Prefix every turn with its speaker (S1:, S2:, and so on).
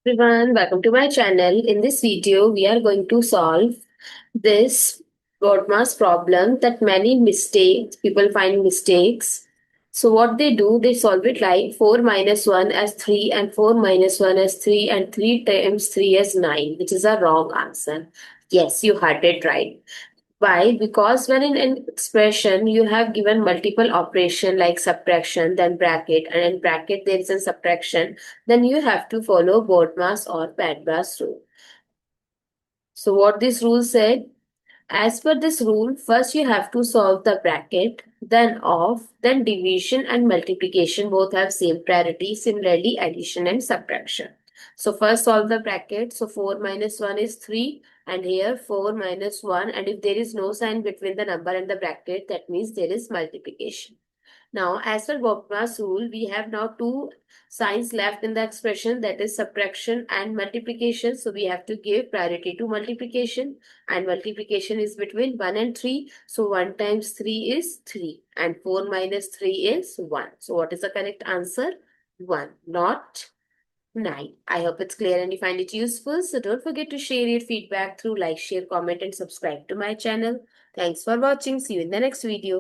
S1: Everyone, welcome to my channel. In this video, we are going to solve this broad problem that many mistakes, people find mistakes. So what they do, they solve it like 4 minus 1 as 3 and 4 minus 1 as 3 and 3 times 3 as 9, which is a wrong answer. Yes, you heard it right. Why? Because when in an expression you have given multiple operation like subtraction, then bracket, and in bracket there is a subtraction, then you have to follow BODMAS or PEMDAS rule. So what this rule said, as per this rule, first you have to solve the bracket, then off, then division and multiplication both have same priority. Similarly, addition and subtraction. So first solve the bracket. So 4 minus 1 is 3 and here 4 minus 1, and if there is no sign between the number and the bracket, that means there is multiplication. Now, as per Bobma's rule, we have now two signs left in the expression, that is subtraction and multiplication. So we have to give priority to multiplication, and multiplication is between 1 and 3. So 1 times 3 is 3 and 4 minus 3 is 1. So what is the correct answer? 1, not 9. I hope it's clear and you find it useful. So don't forget to share your feedback through like, share, comment and subscribe to my channel. Thanks for watching. See you in the next video.